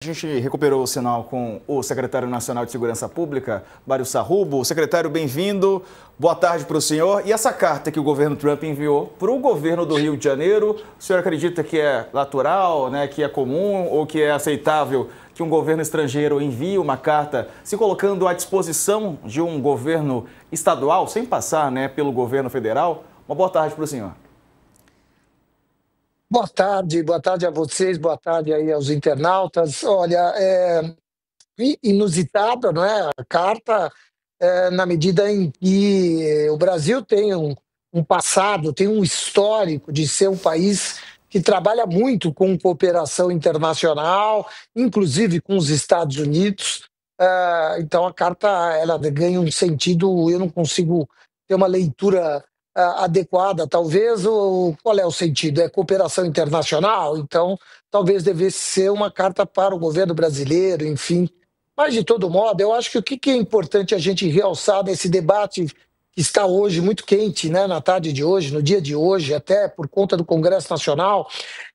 A gente recuperou o sinal com o secretário nacional de Segurança Pública, Mário Sarrubo. Secretário, bem-vindo. Boa tarde para o senhor. E essa carta que o governo Trump enviou para o governo do Rio de Janeiro, o senhor acredita que é natural, né, que é comum ou que é aceitável que um governo estrangeiro envie uma carta se colocando à disposição de um governo estadual, sem passar, né, pelo governo federal? Uma boa tarde para o senhor. Boa tarde a vocês, boa tarde aí aos internautas. Olha, é inusitada, não é? A carta, na medida em que o Brasil tem um passado, tem um histórico de ser um país que trabalha muito com cooperação internacional, inclusive com os Estados Unidos. Então a carta ela ganha um sentido, eu não consigo ter uma leitura adequada, talvez. Qual é o sentido? É cooperação internacional, então talvez devesse ser uma carta para o governo brasileiro, enfim. Mas, de todo modo, eu acho que o que é importante a gente realçar nesse debate que está hoje muito quente, né, na tarde de hoje, no dia de hoje, até por conta do Congresso Nacional,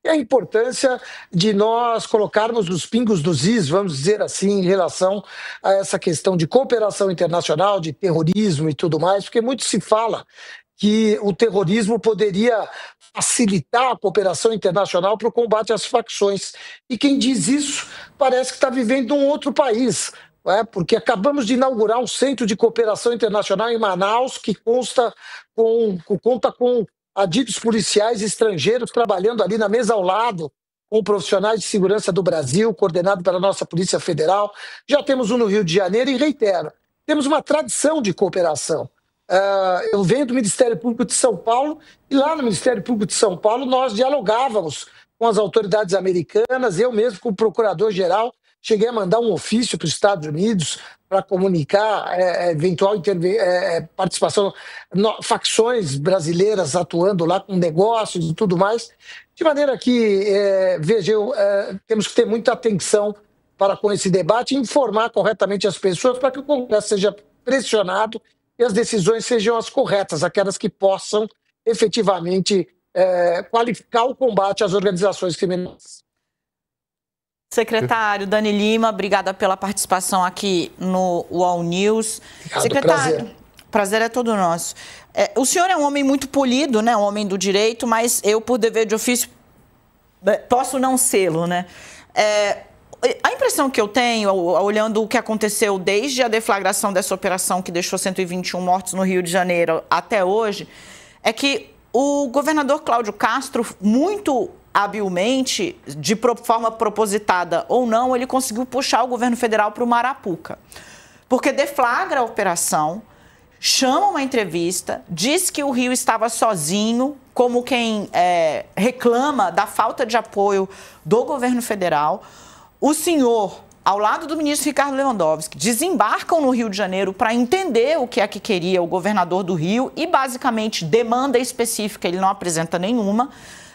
é a importância de nós colocarmos os pingos nos is, vamos dizer assim, em relação a essa questão de cooperação internacional, de terrorismo e tudo mais, porque muito se fala que o terrorismo poderia facilitar a cooperação internacional para o combate às facções. E quem diz isso parece que está vivendo em um outro país, porque acabamos de inaugurar um centro de cooperação internacional em Manaus que conta com adidos policiais estrangeiros trabalhando ali na mesa ao lado, com profissionais de segurança do Brasil, coordenado pela nossa Polícia Federal. Já temos um no Rio de Janeiro e, reitero, temos uma tradição de cooperação. Eu venho do Ministério Público de São Paulo e lá no Ministério Público de São Paulo nós dialogávamos com as autoridades americanas. Eu mesmo, como procurador-geral, cheguei a mandar um ofício para os Estados Unidos para comunicar eventual participação, facções brasileiras atuando lá com negócios e tudo mais, de maneira que, temos que ter muita atenção para com esse debate e informar corretamente as pessoas para que o Congresso seja pressionado e as decisões sejam as corretas, aquelas que possam efetivamente qualificar o combate às organizações criminosas. Secretário Dani Lima, obrigada pela participação aqui no UOL News. Obrigado, Secretário, prazer é todo nosso. O senhor é um homem muito polido, né, um homem do direito, mas eu, por dever de ofício, posso não sê-lo, né? A impressão que eu tenho, olhando o que aconteceu desde a deflagração dessa operação que deixou 121 mortos no Rio de Janeiro até hoje, é que o governador Cláudio Castro, muito habilmente, de forma propositada ou não, ele conseguiu puxar o governo federal para o Marapuca. Porque deflagra a operação, chama uma entrevista, diz que o Rio estava sozinho, como quem reclama da falta de apoio do governo federal. O senhor, ao lado do ministro Ricardo Lewandowski, desembarcam no Rio de Janeiro para entender o que é que queria o governador do Rio e, basicamente, demanda específica, ele não apresenta nenhuma,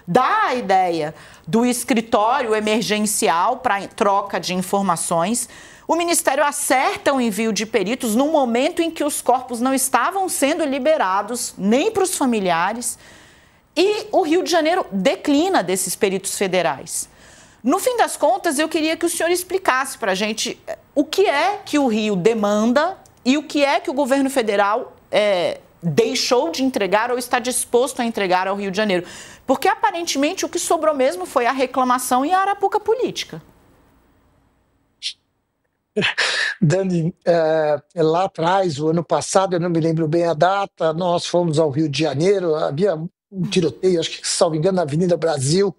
dá a ideia do escritório emergencial para troca de informações. O Ministério acerta o envio de peritos no momento em que os corpos não estavam sendo liberados, nem para os familiares, e o Rio de Janeiro declina desses peritos federais. No fim das contas, eu queria que o senhor explicasse para a gente o que é que o Rio demanda e o que é que o governo federal deixou de entregar ou está disposto a entregar ao Rio de Janeiro. Porque, aparentemente, o que sobrou mesmo foi a reclamação e a arapuca política. Dani, lá atrás, o ano passado, eu não me lembro bem a data, nós fomos ao Rio de Janeiro, havia um tiroteio, acho que, se não me engano, na Avenida Brasil,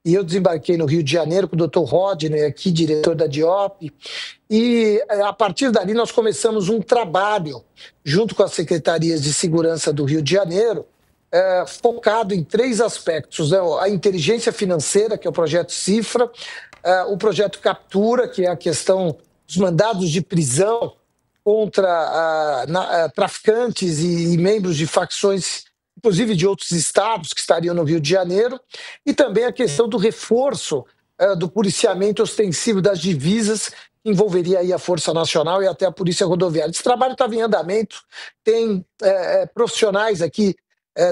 e eu desembarquei no Rio de Janeiro com o Dr. Rodney, aqui, diretor da DIOP, e a partir dali nós começamos um trabalho, junto com as secretarias de segurança do Rio de Janeiro, focado em 3 aspectos, né? A inteligência financeira, que é o projeto Cifra, o projeto Captura, que é a questão dos mandados de prisão contra traficantes e membros de facções, inclusive de outros estados que estariam no Rio de Janeiro, e também a questão do reforço do policiamento ostensivo das divisas, que envolveria aí a Força Nacional e até a Polícia Rodoviária. Esse trabalho estava em andamento, tem profissionais aqui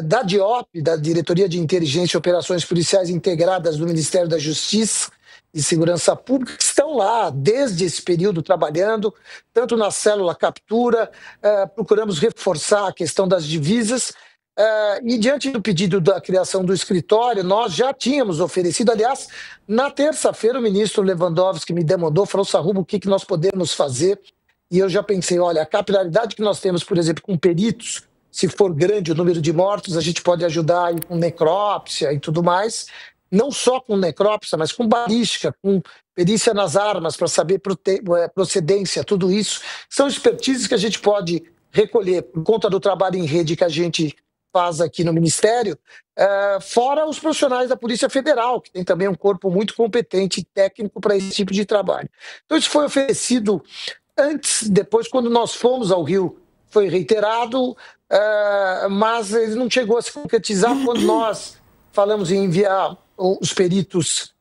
da DIOP, da Diretoria de Inteligência e Operações Policiais Integradas do Ministério da Justiça, de Segurança Pública, que estão lá desde esse período trabalhando, tanto na célula captura, procuramos reforçar a questão das divisas, e diante do pedido da criação do escritório, nós já tínhamos oferecido, aliás, na terça-feira o ministro Lewandowski me demandou, falou, Sarrubo, o que nós podemos fazer? E eu já pensei, olha, a capilaridade que nós temos, por exemplo, com peritos, se for grande o número de mortos, a gente pode ajudar aí com necrópsia e tudo mais, não só com necrópsia, mas com balística, com perícia nas armas para saber procedência, tudo isso. São expertises que a gente pode recolher por conta do trabalho em rede que a gente faz aqui no Ministério, fora os profissionais da Polícia Federal, que tem também um corpo muito competente e técnico para esse tipo de trabalho. Então isso foi oferecido antes, depois, quando nós fomos ao Rio, foi reiterado, mas ele não chegou a se concretizar. Quando nós falamos em enviar os peritos,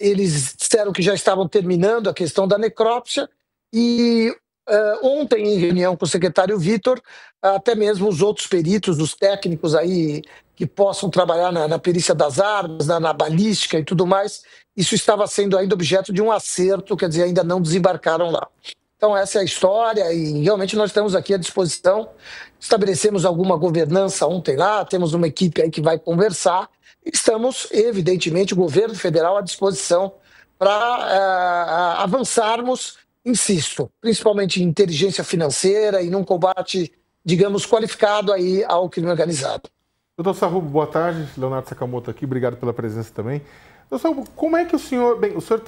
eles disseram que já estavam terminando a questão da necrópsia e ontem, em reunião com o secretário Vitor, até mesmo os outros peritos, os técnicos aí que possam trabalhar na perícia das armas, na balística e tudo mais, isso estava sendo ainda objeto de um acerto, quer dizer, ainda não desembarcaram lá. Então essa é a história e realmente nós estamos aqui à disposição, estabelecemos alguma governança ontem lá, temos uma equipe aí que vai conversar, estamos, evidentemente, o governo federal à disposição para avançarmos, insisto, principalmente em inteligência financeira e num combate, digamos, qualificado aí ao crime organizado. Doutor Sarrubo, boa tarde. Leonardo Sakamoto aqui, obrigado pela presença também. Doutor Sarrubo, como é que o senhor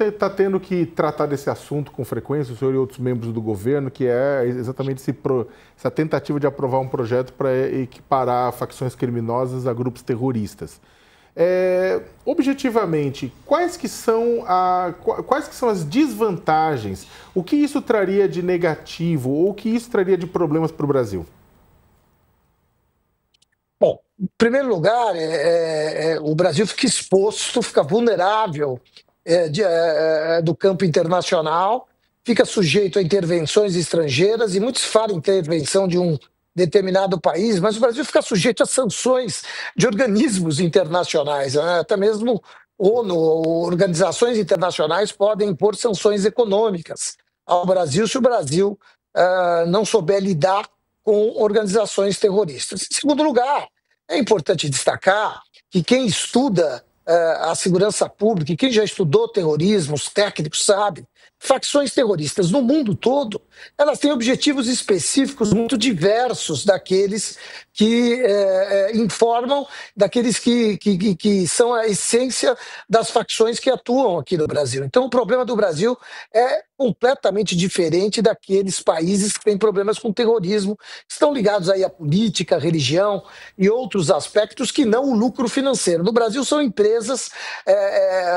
está tendo que tratar desse assunto com frequência, o senhor e outros membros do governo, que é exatamente essa tentativa de aprovar um projeto para equiparar facções criminosas a grupos terroristas? Objetivamente, quais que são as desvantagens? O que isso traria de negativo ou o que isso traria de problemas para o Brasil? Bom, em primeiro lugar, o Brasil fica exposto, fica vulnerável do campo internacional, fica sujeito a intervenções estrangeiras, e muitos falam em intervenção de um determinado país, mas o Brasil fica sujeito a sanções de organismos internacionais, né? Até mesmo ONU, organizações internacionais podem impor sanções econômicas ao Brasil se o Brasil não souber lidar com organizações terroristas. Em segundo lugar, é importante destacar que quem estuda a segurança pública e quem já estudou terrorismo, os técnicos sabem, facções terroristas no mundo todo, elas têm objetivos específicos muito diversos daqueles que informam, daqueles que são a essência das facções que atuam aqui no Brasil. Então o problema do Brasil é completamente diferente daqueles países que têm problemas com terrorismo, que estão ligados aí à política, à religião e outros aspectos que não o lucro financeiro. No Brasil são empresas,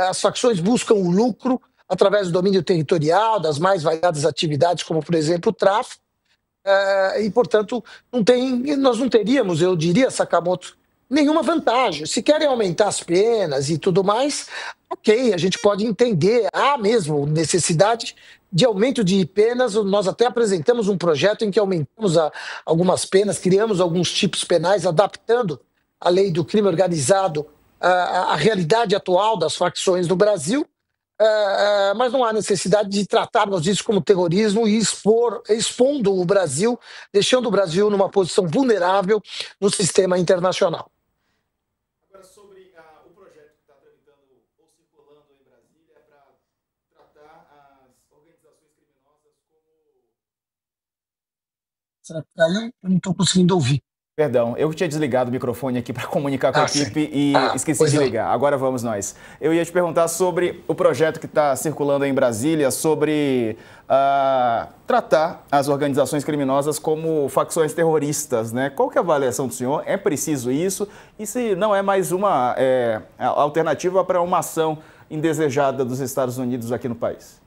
as facções buscam o lucro através do domínio territorial, das mais variadas atividades, como, por exemplo, o tráfico, e, portanto, nós não teríamos, eu diria, Sakamoto, nenhuma vantagem. Se querem aumentar as penas e tudo mais, ok, a gente pode entender, há mesmo necessidade de aumento de penas. Nós até apresentamos um projeto em que aumentamos algumas penas, criamos alguns tipos penais, adaptando a lei do crime organizado à realidade atual das facções no Brasil, mas não há necessidade de tratarmos isso como terrorismo e expondo o Brasil, deixando o Brasil numa posição vulnerável no sistema internacional. Agora, sobre o projeto que está tramitando ou circulando em Brasília para tratar as organizações criminosas como... Eu não estou conseguindo ouvir. Perdão, eu tinha desligado o microfone aqui para comunicar com a equipe e esqueci de ligar. Agora vamos nós. Eu ia te perguntar sobre o projeto que está circulando em Brasília, sobre tratar as organizações criminosas como facções terroristas, né? Qual que é a avaliação do senhor? É preciso isso? E se não é mais uma alternativa para uma ação indesejada dos Estados Unidos aqui no país?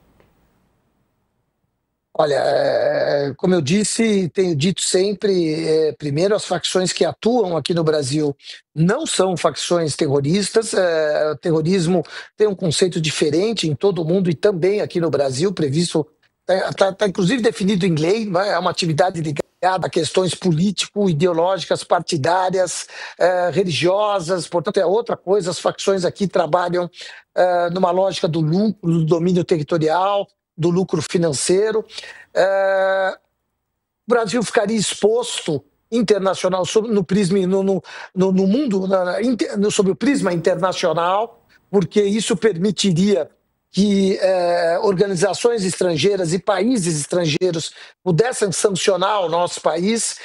Olha, como eu disse, tenho dito sempre, primeiro, as facções que atuam aqui no Brasil não são facções terroristas. O terrorismo tem um conceito diferente em todo o mundo e também aqui no Brasil, previsto, está inclusive definido em lei, é uma atividade ligada a questões político-ideológicas, partidárias, religiosas, portanto é outra coisa, as facções aqui trabalham numa lógica do lucro, do domínio territorial, do lucro financeiro. O Brasil ficaria exposto internacional no prisma, no mundo, sob o prisma internacional, porque isso permitiria que organizações estrangeiras e países estrangeiros pudessem sancionar o nosso país.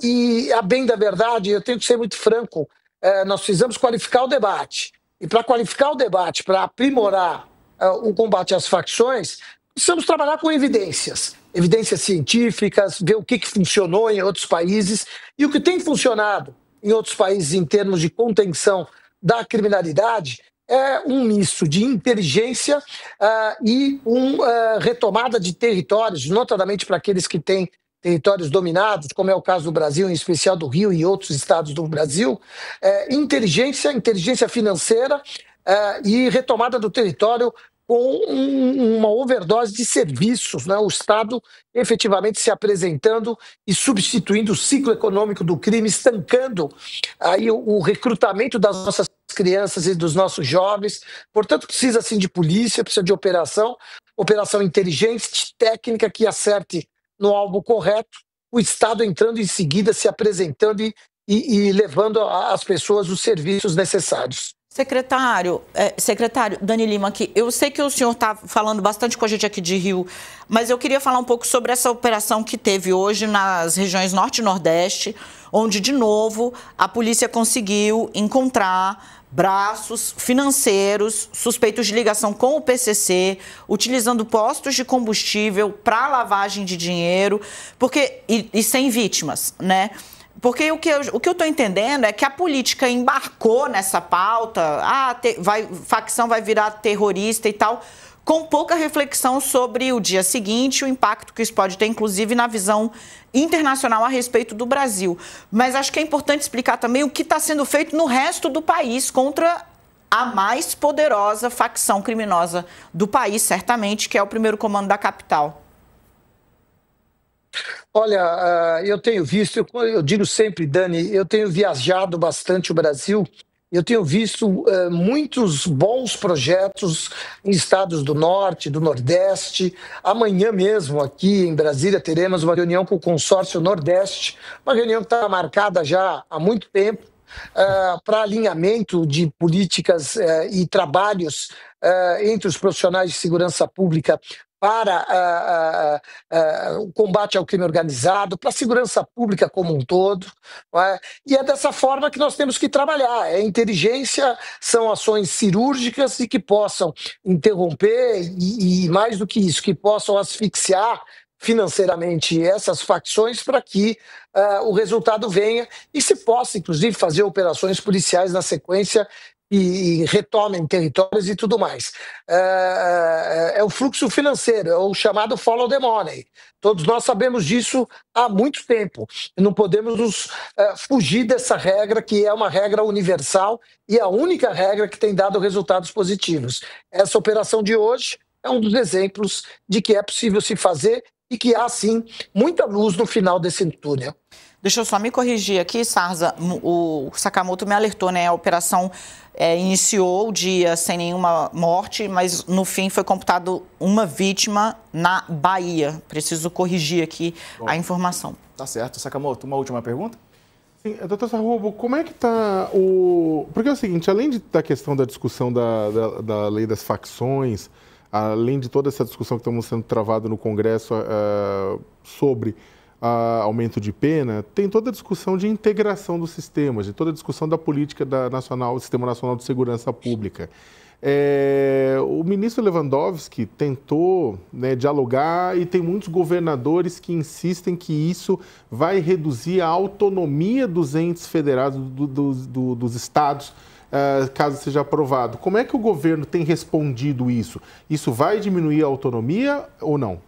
E, a bem da verdade, eu tenho que ser muito franco, nós precisamos qualificar o debate. E para qualificar o debate, para aprimorar o combate às facções, precisamos trabalhar com evidências científicas, ver o que funcionou em outros países e o que tem funcionado em outros países em termos de contenção da criminalidade é um misto de inteligência e retomada de territórios, notadamente para aqueles que têm territórios dominados, como é o caso do Brasil, em especial do Rio e outros estados do Brasil, inteligência financeira e retomada do território com uma overdose de serviços, né? O Estado efetivamente se apresentando e substituindo o ciclo econômico do crime, estancando aí o recrutamento das nossas crianças e dos nossos jovens. Portanto, precisa sim de polícia, precisa de operação inteligente, técnica que acerte no alvo correto, o Estado entrando em seguida, se apresentando e levando às pessoas os serviços necessários. Secretário Dani Lima, aqui, eu sei que o senhor está falando bastante com a gente aqui de Rio, mas eu queria falar um pouco sobre essa operação que teve hoje nas regiões Norte e Nordeste, onde, de novo, a polícia conseguiu encontrar braços financeiros suspeitos de ligação com o PCC, utilizando postos de combustível para lavagem de dinheiro, e sem vítimas, né? Porque o que eu estou entendendo é que a política embarcou nessa pauta, facção vai virar terrorista e tal, com pouca reflexão sobre o dia seguinte, o impacto que isso pode ter, inclusive, na visão internacional a respeito do Brasil. Mas acho que é importante explicar também o que está sendo feito no resto do país contra a mais poderosa facção criminosa do país, certamente, que é o primeiro comando da capital. Olha, eu tenho visto, eu digo sempre, Dani, eu tenho viajado bastante o Brasil, eu tenho visto muitos bons projetos em estados do Norte, do Nordeste. Amanhã mesmo, aqui em Brasília, teremos uma reunião com o Consórcio Nordeste, uma reunião que está marcada já há muito tempo, para alinhamento de políticas e trabalhos entre os profissionais de segurança pública para o combate ao crime organizado, para a segurança pública como um todo. E é dessa forma que nós temos que trabalhar. É inteligência, são ações cirúrgicas e que possam interromper e mais do que isso, que possam asfixiar financeiramente essas facções para que o resultado venha e se possa, inclusive, fazer operações policiais na sequência e retomem territórios e tudo mais. É o fluxo financeiro, é o chamado follow the money. Todos nós sabemos disso há muito tempo. Não podemos fugir dessa regra, que é uma regra universal e a única regra que tem dado resultados positivos. Essa operação de hoje é um dos exemplos de que é possível se fazer e que há, sim, muita luz no final desse túnel. Deixa eu só me corrigir aqui, Sarza, o Sakamoto me alertou, né? A operação iniciou o dia sem nenhuma morte, mas no fim foi computado uma vítima na Bahia. Preciso corrigir aqui a informação. Tá certo. Sakamoto, uma última pergunta? Sim, doutor Sarrubo, como é que está o... Porque é o seguinte, além da questão da discussão da lei das facções, além de toda essa discussão que estamos sendo travada no Congresso sobre aumento de pena, tem toda a discussão de integração dos sistemas, de toda a discussão da política do Sistema Nacional de Segurança Pública. O ministro Lewandowski tentou, né, dialogar e tem muitos governadores que insistem que isso vai reduzir a autonomia dos entes federados, dos estados, caso seja aprovado. Como é que o governo tem respondido isso? Isso vai diminuir a autonomia ou não?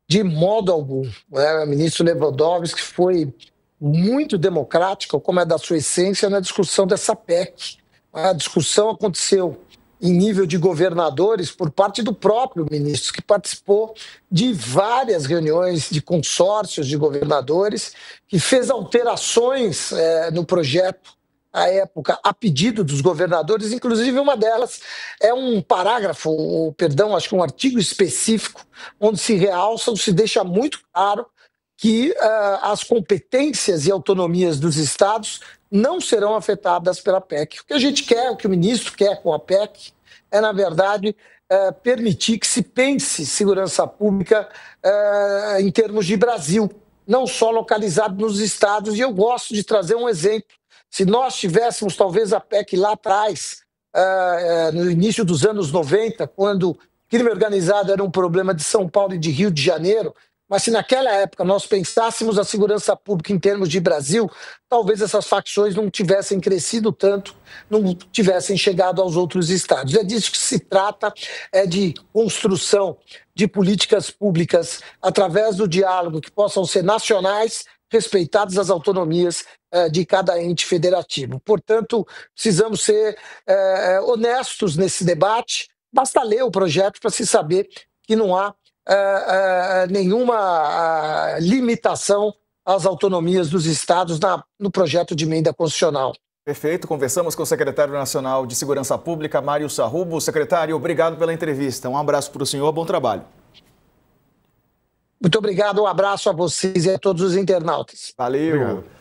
De modo algum. O ministro Lewandowski foi muito democrático, como é da sua essência, na discussão dessa PEC. A discussão aconteceu em nível de governadores por parte do próprio ministro, que participou de várias reuniões de consórcios de governadores, que fez alterações no projeto à época, a pedido dos governadores, inclusive uma delas é um parágrafo, acho que um artigo específico, onde se realça, ou se deixa muito claro que as competências e autonomias dos estados não serão afetadas pela PEC. O que a gente quer, o que o ministro quer com a PEC, é, na verdade, permitir que se pense segurança pública em termos de Brasil, não só localizado nos estados. E eu gosto de trazer um exemplo. Se nós tivéssemos, talvez, a PEC lá atrás, no início dos anos 90, quando crime organizado era um problema de São Paulo e de Rio de Janeiro, mas se naquela época nós pensássemos a segurança pública em termos de Brasil, talvez essas facções não tivessem crescido tanto, não tivessem chegado aos outros estados. É disso que se trata, é de construção de políticas públicas através do diálogo que possam ser nacionais, respeitadas as autonomias de cada ente federativo. Portanto, precisamos ser honestos nesse debate. Basta ler o projeto para se saber que não há nenhuma limitação às autonomias dos estados no projeto de emenda constitucional. Perfeito. Conversamos com o secretário nacional de Segurança Pública, Mário Sarrubo. Secretário, obrigado pela entrevista. Um abraço para o senhor, bom trabalho. Muito obrigado, um abraço a vocês e a todos os internautas. Valeu. Obrigado.